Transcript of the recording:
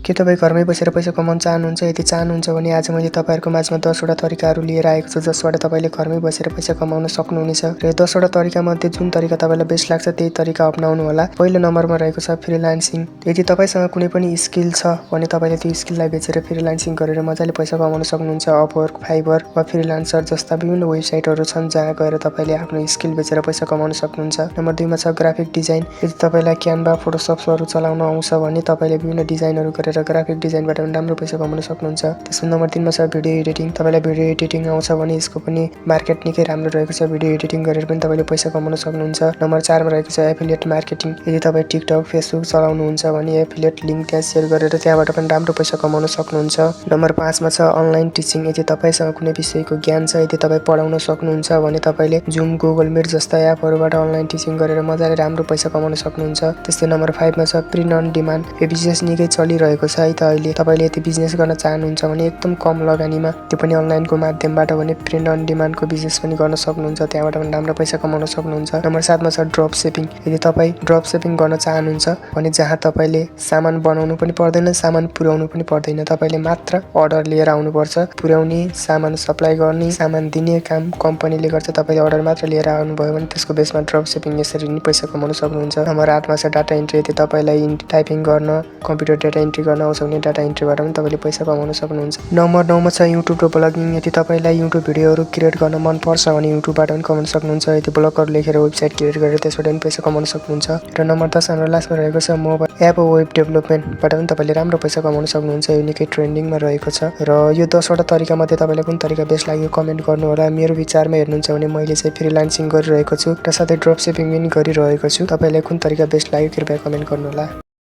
के तपाईँ घरमै बसेर पैसा कमाउन चाहनुहुन्छ? यदि चाहनुहुन्छ भने आज मैले तपाईँहरूको माझमा 10 वटा तरिकाहरू लिएर आएको छु जसबाट तपाईँले घरमै बसेर पैसा कमाउन सक्नुहुनेछ। र यो 10 वटा तरिकामध्ये जुन तरिका तपाईँलाई बेस्ट लाग्छ त्यही तरिका अपनाउनु होला। पहिलो नम्बरमा रहेको छ फ्रिलान्सिङ। यदि तपाईँसँग कुनै पनि स्किल छ भने तपाईँले त्यो स्किललाई बेचेर फ्रिलान्सिङ गरेर मजाले पैसा कमाउन सक्नुहुन्छ। अपवर्क, फाइबर वा फ्रिलान्सर जस्ता विभिन्न वेबसाइटहरू छन् जहाँ गएर तपाईँले आफ्नो स्किल बेचेर पैसा कमाउन सक्नुहुन्छ। नम्बर 2 मा छ ग्राफिक डिजाइन। यदि तपाईँलाई क्यानभा, फोटोसपहरू चलाउन आउँछ भने तपाईँले विभिन्न डिजाइनहरू गरेर ग्राफिक डिजाइनबाट पनि राम्रो पैसा कमाउन सक्नुहुन्छ। त्यसपछि नम्बर 3 मा छ भिडियो एडिटिङ। तपाईँलाई भिडियो एडिटिङ आउँछ भने यसको पनि मार्केट निकै राम्रो रहेको छ। भिडियो एडिटिङ गरेर पनि तपाईँले पैसा कमाउन सक्नुहुन्छ। नम्बर 4 मा रहेको छ एफिलिएट मार्केटिङ। यदि तपाईँ टिकटक, फेसबुक चलाउनुहुन्छ भने एफिलिएट लिङ्क त्यहाँ सेयर गरेर त्यहाँबाट पनि राम्रो पैसा कमाउन सक्नुहुन्छ। नम्बर 5 मा छ अनलाइन टिचिङ। यदि तपाईँसँग कुनै विषयको ज्ञान छ, यदि तपाईँ पढाउन सक्नुहुन्छ भने तपाईँले जुम, गुगल मिट जस्ता एपहरूबाट अनलाइन टिचिङ गरेर मजाले राम्रो पैसा कमाउन सक्नुहुन्छ। त्यस्तै नम्बर 5 मा छ प्रिन्ट अन डिमान्ड। यो बिजनेस निकै चलिरहेको छ है त अहिले। तपाईँले यदि बिजनेस गर्न चाहनुहुन्छ भने एकदम कम लगानीमा, त्यो पनि अनलाइनको माध्यमबाट भने प्रिन्ट अन डिमान्डको बिजनेस पनि गर्न सक्नुहुन्छ। त्यहाँबाट पनि राम्रो पैसा कमाउन सक्नुहुन्छ। नम्बर 7 मा छ ड्रप सिपिङ। यदि तपाईँ ड्रप सिपिङ गर्न चाहनुहुन्छ भने जहाँ तपाईँले सामान बनाउनु पनि पर्दैन, सामान पुर्याउनु पनि पर्दैन, तपाईँले मात्र अर्डर लिएर आउनुपर्छ। पुर्याउने, सामान सप्लाई गर्ने, सामान दिने काम कम्पनीले गर्छ। तपाईँले अर्डर मात्र लिएर आउनुभयो भने त्यसको बेसमा ड्रप सिपिङ यसरी नै पैसा कमाउन सक्नुहुन्छ। नम्बर 8 मा छ डाटा इन्ट्री। यदि तपाईँलाई टाइपिङ गर्न, कम्प्युटर डाटा इन्ट्री गर्न आउँछ भने डाटा इन्ट्रीबाट पनि तपाईँले पैसा कमाउन सक्नुहुन्छ। नम्बर 9 मा छ युट्युब र ब्लगिङ। यदि तपाईँलाई युट्युब भिडियोहरू क्रिएट गर्न मनपर्छ भने युट्युबबाट पनि कमाउन सक्नुहुन्छ। यदि ब्लगहरू लेखेर वेबसाइट क्रिएट गरेर त्यसबाट पनि पैसा कमाउन सक्नुहुन्छ। र नम्बर 10 हाम्रो लास्टमा रहेको छ मोबाइल एप वेब डेभलपमेन्टबाट पनि तपाईँले राम्रो पैसा कमाउन सक्नुहुन्छ। यो निकै ट्रेन्डिङमा रहेको छ। र यो 10 वटा तरिकामध्ये तपाईँलाई कुन तरिका बेस्ट लाग्यो कमेन्ट गर्नु होला। मेरो विचारमा हेर्नुहुन्छ भने मैले चाहिँ फ्रिलान्सिङ गरिरहेको छु र साथै ड्रप सिपिङ पनि गरिरहेको छु। तपाईँलाई कुन तरिका बेस्ट लाग्यो कृपया कमेन्ट गर्नु होला।